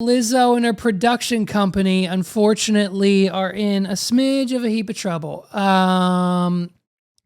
Lizzo and her production company, unfortunately, are in a smidge of a heap of trouble.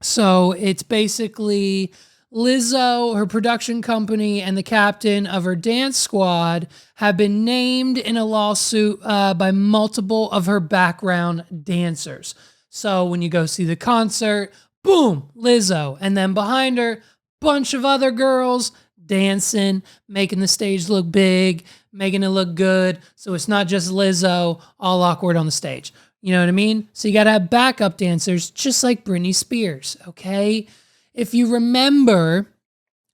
So it's basically Lizzo, her production company, and the captain of her dance squad have been named in a lawsuit by multiple of her background dancers. So when you go see the concert, boom, Lizzo. And then behind her, bunch of other girls dancing, making the stage look big, making it look good. So it's not just Lizzo all awkward on the stage. You know what I mean? So you got to have backup dancers just like Britney Spears, okay? If you remember,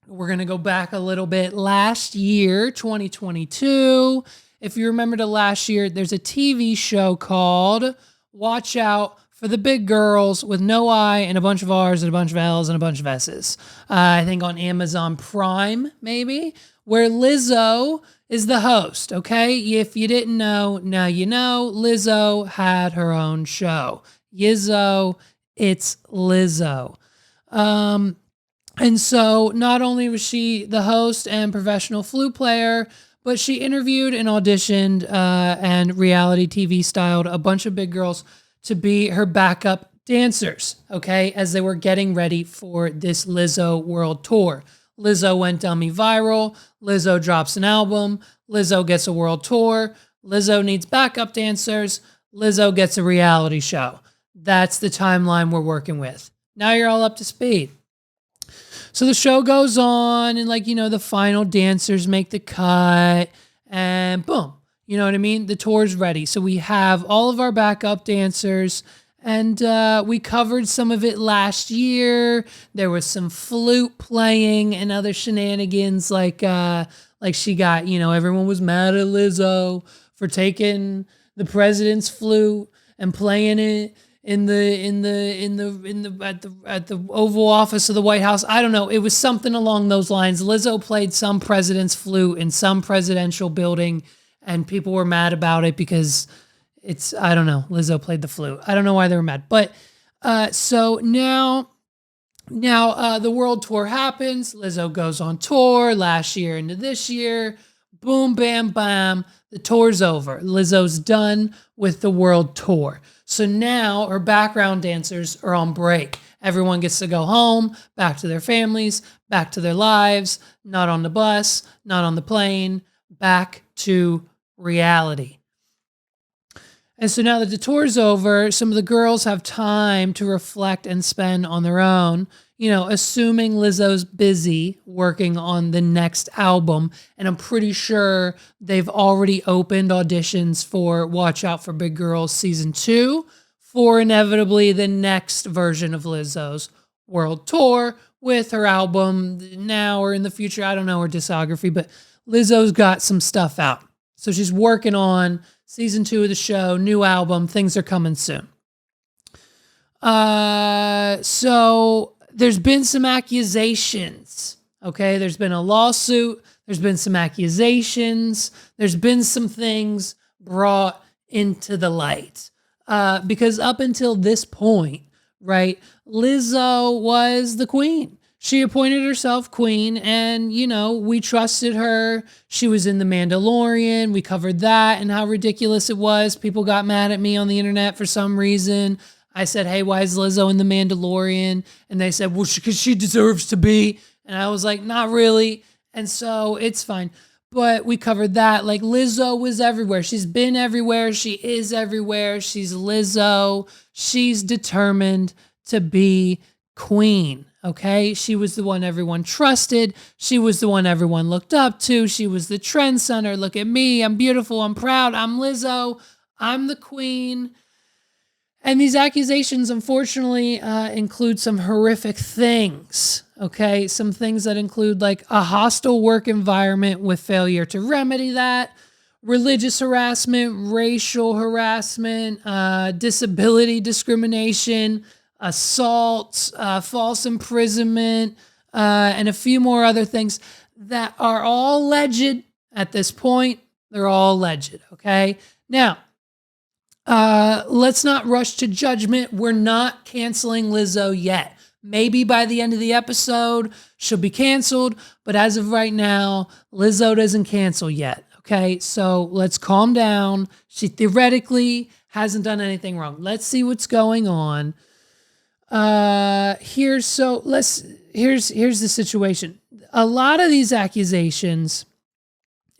we're going to go back a little bit. Last year, 2022, if you remember to last year, there's a TV show called Watch Out for the Big Girls with no I and a bunch of R's and a bunch of L's and a bunch of S's. I think on Amazon Prime, maybe, where Lizzo is the host, okay? If you didn't know, now you know. Lizzo had her own show. Yizzo, it's Lizzo. And so not only was she the host and professional flute player, but she interviewed and auditioned and reality TV styled a bunch of big girls to be her backup dancers, okay, as they were getting ready for this Lizzo world tour. Lizzo went dummy viral. Lizzo drops an album. Lizzo gets a world tour. Lizzo needs backup dancers. Lizzo gets a reality show. That's the timeline we're working with. Now you're all up to speed. So the show goes on and the final dancers make the cut and boom. You know what I mean? The tour's ready. So we have all of our backup dancers and we covered some of it last year. There was some flute playing and other shenanigans like she got, everyone was mad at Lizzo for taking the president's flute and playing it at the Oval Office of the White House. I don't know. It was something along those lines. Lizzo played some president's flute in some presidential building and people were mad about it because I don't know, Lizzo played the flute. I don't know why they were mad. But so now the world tour happens. Lizzo goes on tour last year into this year. Boom, bam, bam. The tour's over. Lizzo's done with the world tour. So now her background dancers are on break. Everyone gets to go home, back to their families, back to their lives, not on the bus, not on the plane, back to reality. And so now that the tour's over, some of the girls have time to reflect and spend on their own, assuming Lizzo's busy working on the next album. And I'm pretty sure they've already opened auditions for Watch Out for Big Girls Season 2 for inevitably the next version of Lizzo's world tour with her album now or in the future. I don't know her discography, but Lizzo's got some stuff out. So she's working on Season 2 of the show, new album, things are coming soon. So there's been some accusations, okay? There's been a lawsuit. There's been some accusations. There's been some things brought into the light. Because up until this point, right, Lizzo was the queen. She appointed herself queen and, we trusted her. She was in The Mandalorian. We covered that and how ridiculous it was. People got mad at me on the internet for some reason. I said, hey, why is Lizzo in The Mandalorian? And they said, well, because she deserves to be. And I was like, not really. And so it's fine. But we covered that. Like Lizzo was everywhere. She's been everywhere. She is everywhere. She's Lizzo. She's determined to be queen. Okay, she was the one everyone trusted. She was the one everyone looked up to. She was the trendsetter. Look at me. I'm beautiful. I'm proud. I'm Lizzo. I'm the queen. And these accusations, unfortunately, include some horrific things. Okay, some things that include like a hostile work environment with failure to remedy that, religious harassment, racial harassment, disability discrimination, assault, false imprisonment, and a few more other things that are all alleged at this point. They're all alleged, okay? Now, let's not rush to judgment. We're not canceling Lizzo yet. Maybe by the end of the episode, she'll be canceled, but as of right now, Lizzo doesn't cancel yet, Okay, so let's calm down. She theoretically hasn't done anything wrong. Let's see what's going on. Here's the situation. A lot of these accusations,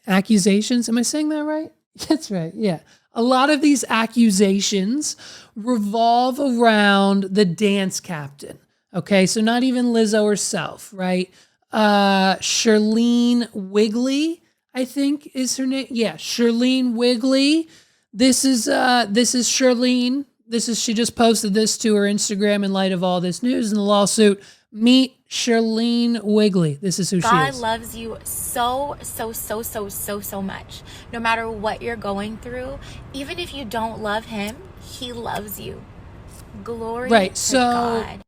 am I saying that right? That's right. Yeah. A lot of these accusations revolve around the dance captain. Okay, so not even Lizzo herself, right? Charlene Wigley, I think is her name. Yeah, Charlene Wigley. This is Charlene. She just posted this to her Instagram in light of all this news and the lawsuit. Meet Charlene Wigley. This is who she is. God loves you so much. No matter what you're going through, even if you don't love him, he loves you. Glory to God.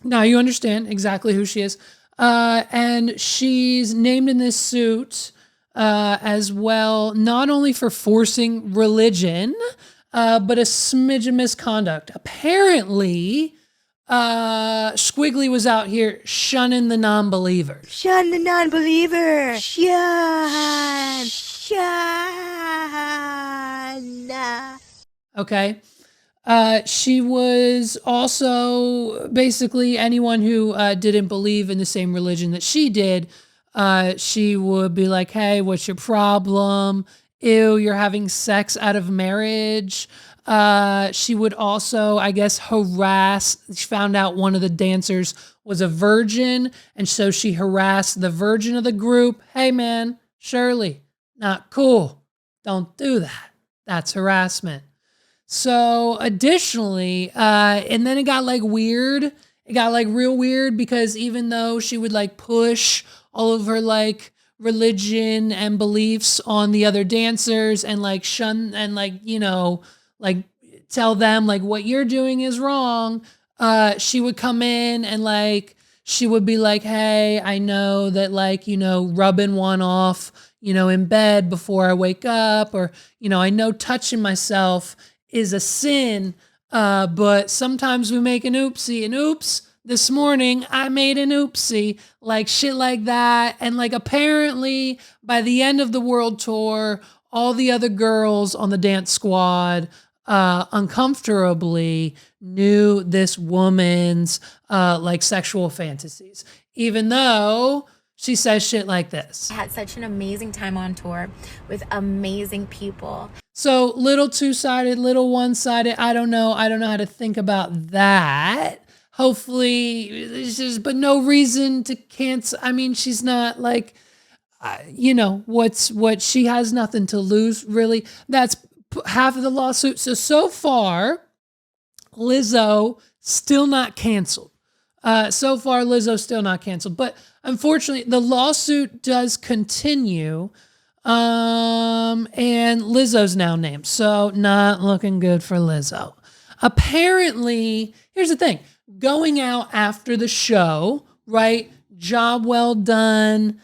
Now you understand exactly who she is. And she's named in this suit as well, not only for forcing religion, but a smidge of misconduct. Apparently, Squiggly was out here shunning the non-believer. Shun the non-believer. Shun. Okay. She was also basically anyone who didn't believe in the same religion that she did. She would be like, hey, what's your problem? Ew, you're having sex out of marriage. She would also, I guess, harass. She found out one of the dancers was a virgin, and so she harassed the virgin of the group. Hey, man, Shirley, not cool. Don't do that. That's harassment. So additionally, and then it got like weird. It got like real weird because even though she would like push all of her like religion and beliefs on the other dancers and like shun and like, like tell them like what you're doing is wrong, she would come in and like, she would be like, hey, I know that like, rubbing one off, in bed before I wake up, or, I know touching myself is a sin, but sometimes we make an oopsie, and oops, this morning I made an oopsie, like shit like that. And like apparently by the end of the world tour, all the other girls on the dance squad uncomfortably knew this woman's like sexual fantasies, even though she says shit like this. I had such an amazing time on tour with amazing people. So little two-sided, little one-sided. I don't know how to think about that. Hopefully, it's just, but no reason to cancel. I mean, she's not like, what she has nothing to lose, really. That's half of the lawsuit. So far, Lizzo still not canceled. But unfortunately, the lawsuit does continue. And Lizzo's now named. So not looking good for Lizzo. Apparently, here's the thing. Going out after the show, right? Job well done.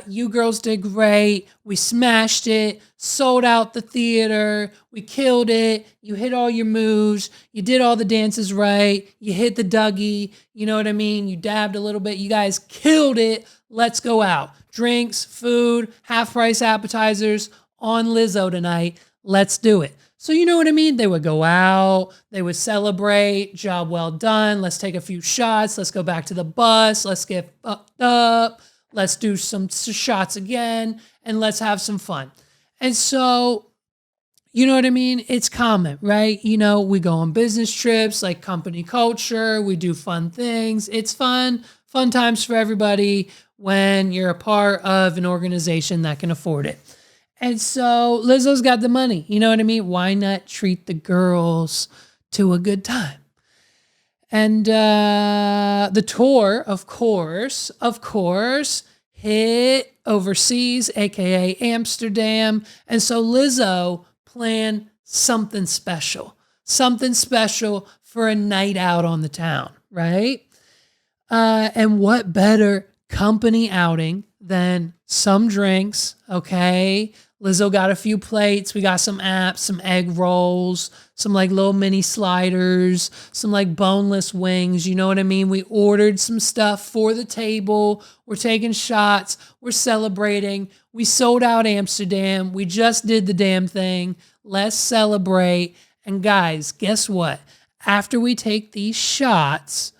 You girls did great. We smashed it, sold out the theater. We killed it. You hit all your moves. You did all the dances right. You hit the Dougie. You know what I mean? You dabbed a little bit. You guys killed it. Let's go out. Drinks, food, half price appetizers on Lizzo tonight. Let's do it. So you know what I mean? They would go out, they would celebrate, job well done. Let's take a few shots. Let's go back to the bus. Let's get fucked up. Let's do some shots again and let's have some fun. And so, you know what I mean? It's common, right? We go on business trips, like company culture. We do fun things. It's fun times for everybody when you're a part of an organization that can afford it. And so Lizzo's got the money. You know what I mean? Why not treat the girls to a good time? And the tour, of course, hit overseas, aka Amsterdam. And so Lizzo planned something special for a night out on the town, right? And what better company outing than some drinks, okay? Lizzo got a few plates. We got some apps, some egg rolls, some like little mini sliders, some like boneless wings. You know what I mean? We ordered some stuff for the table. We're taking shots. We're celebrating. We sold out Amsterdam. We just did the damn thing. Let's celebrate. And guys, guess what? After we take these shots,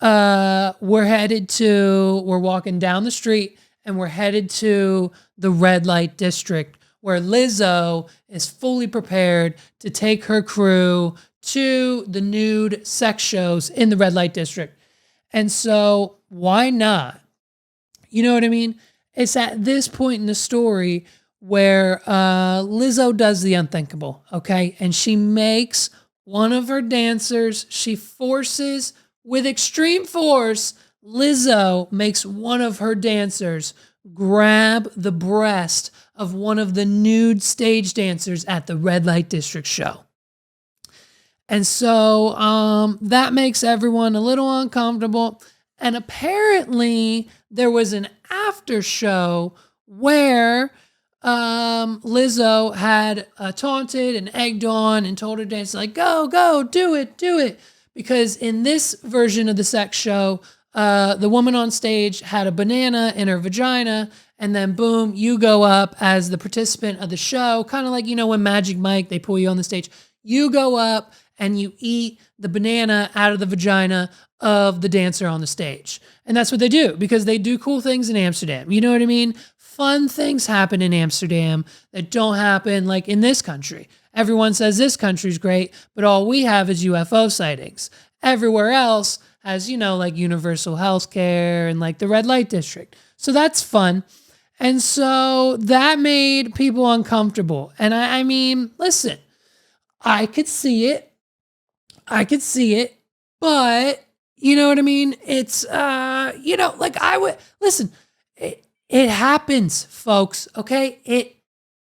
we're walking down the street and we're headed to the red light district where Lizzo is fully prepared to take her crew to the nude sex shows in the red light district. And so why not? You know what I mean? It's at this point in the story where Lizzo does the unthinkable, okay? And she makes one of her dancers, she forces with extreme force, Lizzo makes one of her dancers grab the breast of one of the nude stage dancers at the red light district show. And so that makes everyone a little uncomfortable. And apparently there was an after show where Lizzo had taunted and egged on and told her dancers, like, go, do it. Because in this version of the sex show, the woman on stage had a banana in her vagina, and then boom, you go up as the participant of the show, kind of like, when Magic Mike, they pull you on the stage. You go up and you eat the banana out of the vagina of the dancer on the stage. And that's what they do, because they do cool things in Amsterdam. You know what I mean? Fun things happen in Amsterdam that don't happen like in this country. Everyone says this country's great, but all we have is UFO sightings. Everywhere else has, like universal health care and like the red light district. So that's fun. And so that made people uncomfortable. And I mean, listen, I could see it, but you know what I mean? It's, listen, it happens, folks. Okay.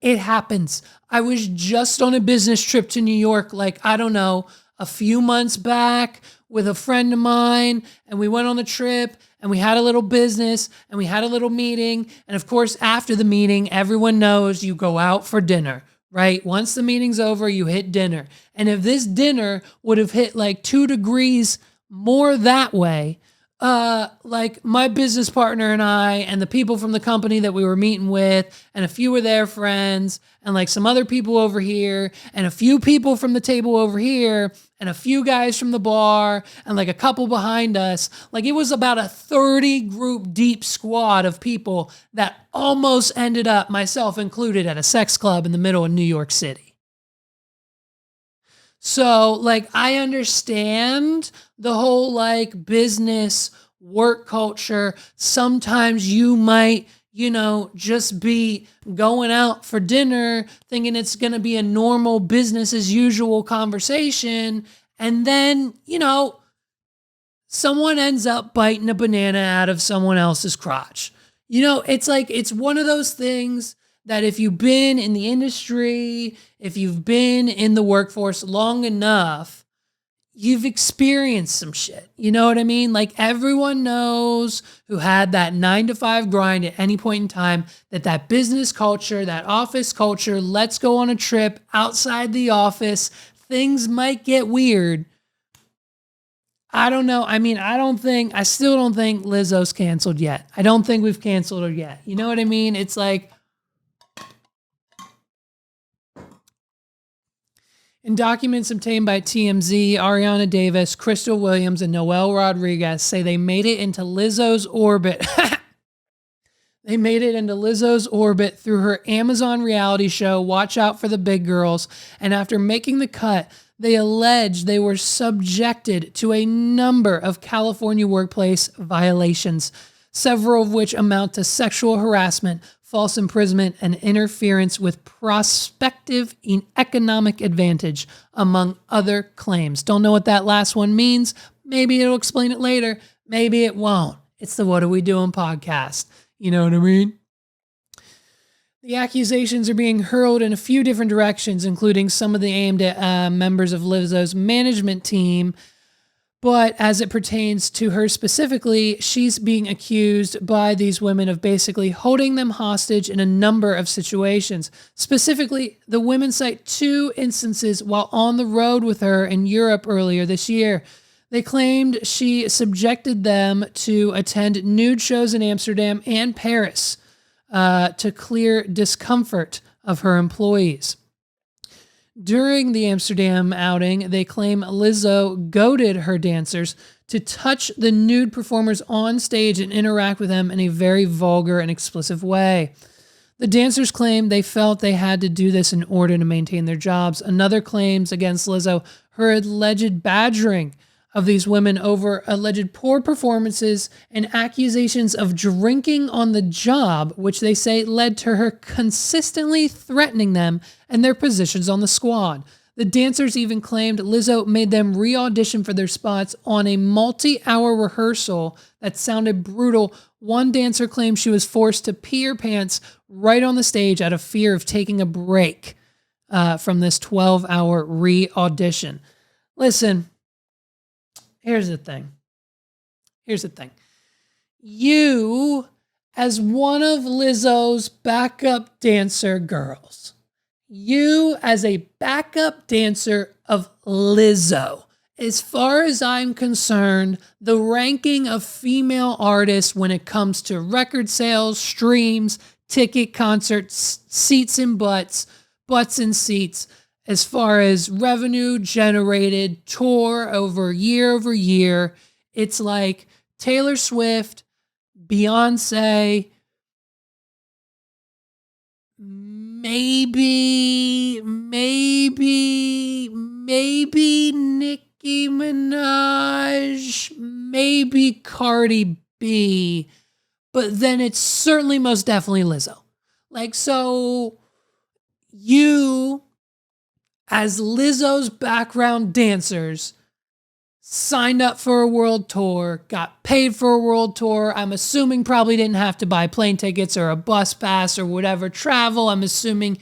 It happens. I was just on a business trip to New York, a few months back with a friend of mine, and we went on the trip and we had a little business and we had a little meeting. And of course, after the meeting, everyone knows you go out for dinner, right? Once the meeting's over, you hit dinner. And if this dinner would have hit like 2 degrees more that way, like my business partner and I and the people from the company that we were meeting with and a few of their friends and like some other people over here and a few people from the table over here and a few guys from the bar and like a couple behind us. Like it was about a 30 group deep squad of people that almost ended up, myself included, at a sex club in the middle of New York City. So like, I understand the whole like business work culture. Sometimes you might, just be going out for dinner thinking it's going to be a normal business as usual conversation. And then, someone ends up biting a banana out of someone else's crotch. It's like, it's one of those things that if you've been in the industry, if you've been in the workforce long enough, you've experienced some shit. You know what I mean? Like everyone knows who had that 9-to-5 grind at any point in time that business culture, that office culture, let's go on a trip outside the office. Things might get weird. I don't know. I mean, I still don't think Lizzo's canceled yet. I don't think we've canceled her yet. You know what I mean? It's like, in documents obtained by TMZ, Ariana Davis, Crystal Williams, and Noel Rodriguez say they made it into Lizzo's orbit. They made it into Lizzo's orbit through her Amazon reality show, Watch Out for the Big Girls. And after making the cut, they allege they were subjected to a number of California workplace violations, several of which amount to sexual harassment, false imprisonment, and interference with prospective economic advantage, among other claims. Don't know what that last one means. Maybe it'll explain it later. Maybe it won't. It's the What Are We Doing podcast. You know what I mean? The accusations are being hurled in a few different directions, including some of the aimed at members of Lizzo's management team. But as it pertains to her specifically, she's being accused by these women of basically holding them hostage in a number of situations. Specifically, the women cite 2 instances while on the road with her in Europe earlier this year. They claimed she subjected them to attend nude shows in Amsterdam and Paris to clear discomfort of her employees. During the Amsterdam outing, they claim Lizzo goaded her dancers to touch the nude performers on stage and interact with them in a very vulgar and explicit way. The dancers claim they felt they had to do this in order to maintain their jobs. Another claims against Lizzo her alleged badgering of these women over alleged poor performances and accusations of drinking on the job, which they say led to her consistently threatening them and their positions on the squad. The dancers even claimed Lizzo made them re-audition for their spots on a multi-hour rehearsal that sounded brutal. One dancer claimed she was forced to pee her pants right on the stage out of fear of taking a break from this 12-hour re-audition. Listen, here's the thing. You, as one of Lizzo's backup dancer girls, you as a backup dancer of Lizzo, as far as I'm concerned, the ranking of female artists when it comes to record sales, streams, ticket concerts, seats and butts and seats, as far as revenue generated, tour over year, it's like Taylor Swift, Beyonce, maybe Nicki Minaj, maybe Cardi B, but then it's certainly most definitely Lizzo. Like, so you, as Lizzo's background dancers, signed up for a world tour, got paid for a world tour. I'm assuming probably didn't have to buy plane tickets or a bus pass or whatever travel. I'm assuming,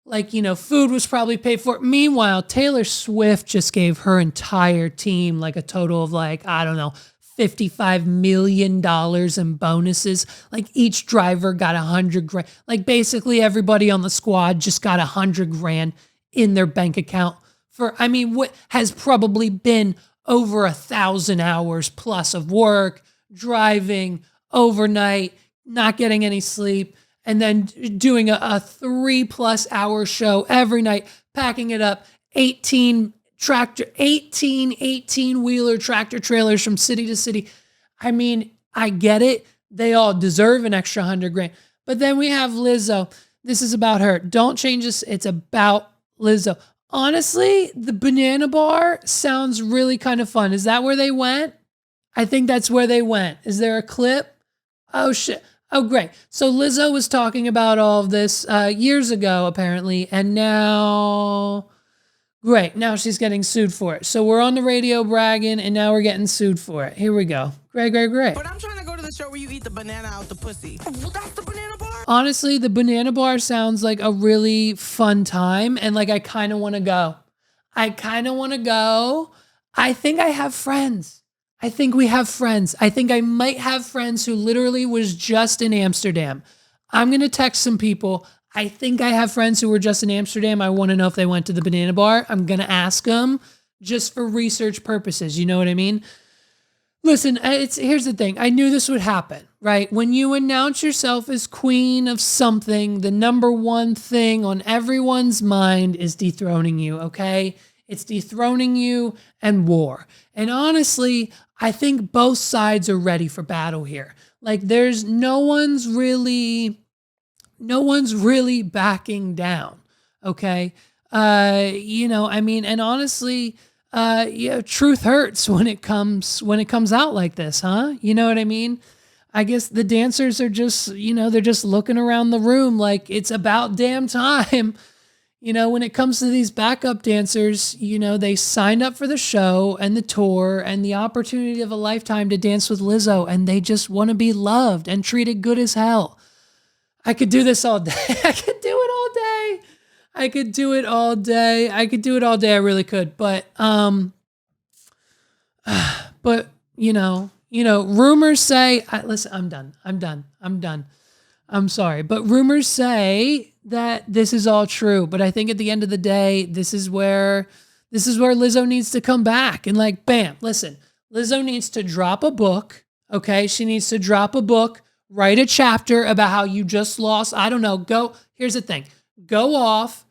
like, you know, food was probably paid for. Meanwhile, Taylor Swift just gave her entire team like a total of like, I don't know, $55 million in bonuses. Like each driver got $100,000. Like basically everybody on the squad just got $100,000 in their bank account for, I mean, what has probably been over 1,000 hours plus of work, driving overnight, not getting any sleep, and then doing a 3+ hour show every night, packing it up, 18 wheeler tractor trailers from city to city. I mean, I get it. They all deserve an extra $100,000. But then we have Lizzo. This is about her. Don't change this. It's about Lizzo. Honestly, the banana bar sounds really kind of fun. Is that where they went? I think that's where they went. Is there a clip? Oh, shit. Oh, great. So Lizzo was talking about all of this years ago, apparently, and now, great. Now she's getting sued for it. So we're on the radio bragging, and now we're getting sued for it. Here we go. Great. But I'm trying to go to the show where you eat the banana out the pussy. That's the banana bar? Honestly, the banana bar sounds like a really fun time, and like I kind of want to go. I think I have friends. I think we have friends. I think I might have friends who literally was just in Amsterdam. I'm going to text some people. I think I have friends who were just in Amsterdam. I want to know if they went to the banana bar. I'm going to ask them just for research purposes. You know what I mean? Listen, here's the thing. I knew this would happen, right? When you announce yourself as queen of something, the number one thing on everyone's mind is dethroning you, okay? It's dethroning you and war. And honestly, I think both sides are ready for battle here. Like there's no one's really backing down. Okay. And honestly, truth hurts when it comes out like this, huh? You know what I mean? I guess the dancers are just, they're just looking around the room like it's about damn time. When it comes to these backup dancers, they signed up for the show and the tour and the opportunity of a lifetime to dance with Lizzo, and they just want to be loved and treated good as hell. I could do this all day. I could do it all day. I really could. But But rumors say, listen, I'm done. I'm sorry, but rumors say that this is all true. But I think at the end of the day, this is where Lizzo needs to come back and like, bam, listen, Lizzo needs to drop a book. Okay. She needs to drop a book, write a chapter about how you just lost. I don't know. Here's the thing. Go off,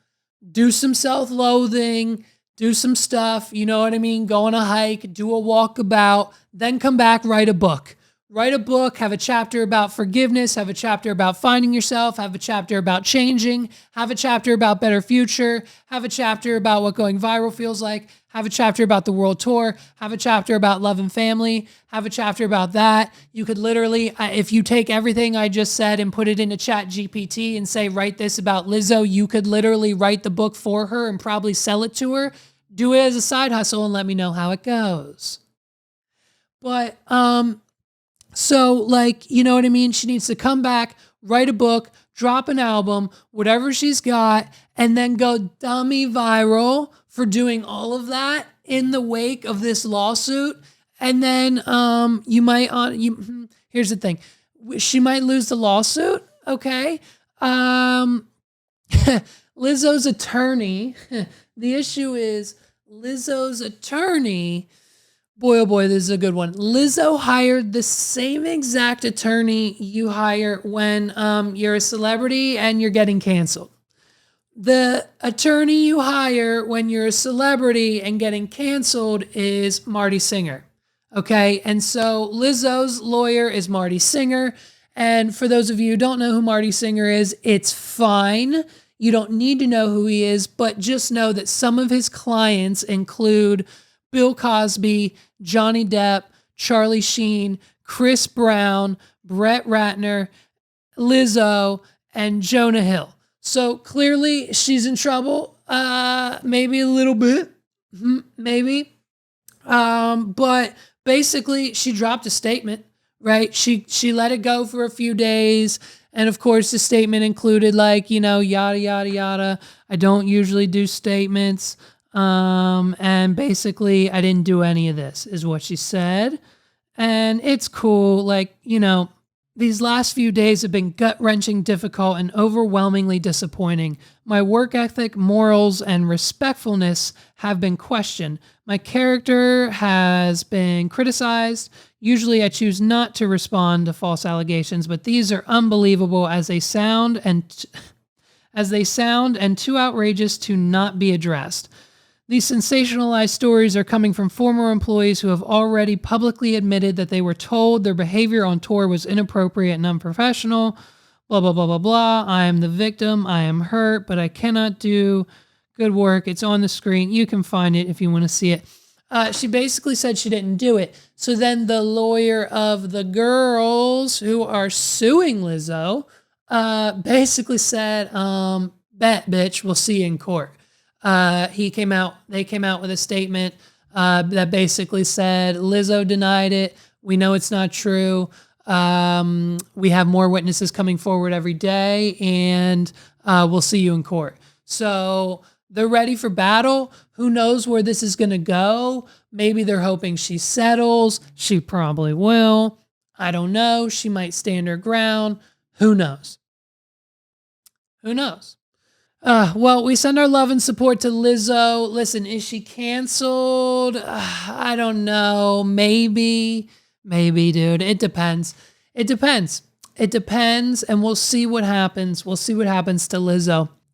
do some self-loathing, do some stuff. You know what I mean? Go on a hike, do a walkabout, then come back, write a book. Write a book, have a chapter about forgiveness, have a chapter about finding yourself, have a chapter about changing, have a chapter about better future, have a chapter about what going viral feels like, have a chapter about the world tour, have a chapter about love and family, have a chapter about that. You could literally, if you take everything I just said and put it into Chat GPT and say, write this about Lizzo, you could literally write the book for her and probably sell it to her. Do it as a side hustle and let me know how it goes. But, so like, you know what I mean? She needs to come back, write a book, drop an album, whatever she's got, and then go dummy viral for doing all of that in the wake of this lawsuit. And then here's the thing. She might lose the lawsuit, okay? Lizzo's attorney, the issue is Lizzo's attorney. Boy, oh boy, this is a good one. Lizzo hired the same exact attorney you hire when you're a celebrity and you're getting canceled. The attorney you hire when you're a celebrity and getting canceled is Marty Singer. Okay, and so Lizzo's lawyer is Marty Singer. And for those of you who don't know who Marty Singer is, it's fine. You don't need to know who he is, but just know that some of his clients include Bill Cosby, Johnny Depp, Charlie Sheen, Chris Brown, Brett Ratner, Lizzo, and Jonah Hill. So clearly she's in trouble, maybe a little bit, maybe. But basically she dropped a statement, right? She let it go for a few days. And of course the statement included like, yada, yada, yada. I don't usually do statements. And basically I didn't do any of this is what she said. And it's cool. Like, these last few days have been gut-wrenching, difficult, and overwhelmingly disappointing. My work ethic, morals, and respectfulness have been questioned. My character has been criticized. Usually I choose not to respond to false allegations, but these are unbelievable as they sound and too outrageous to not be addressed. These sensationalized stories are coming from former employees who have already publicly admitted that they were told their behavior on tour was inappropriate and unprofessional. Blah, blah, blah, blah, blah. I am the victim. I am hurt, but I cannot do good work. It's on the screen. You can find it if you want to see it. She basically said she didn't do it. So then the lawyer of the girls who are suing Lizzo basically said, bet, bitch, we'll see you in court. They came out with a statement that basically said Lizzo denied it. We know it's not true. We have more witnesses coming forward every day, and we'll see you in court. So they're ready for battle. Who knows where this is going to go? Maybe they're hoping she settles. She probably will. I don't know. She might stand her ground. Who knows? Who knows? Well, we send our love and support to Lizzo. Listen, is she canceled? I don't know. Maybe, dude. It depends. And we'll see what happens. We'll see what happens to Lizzo.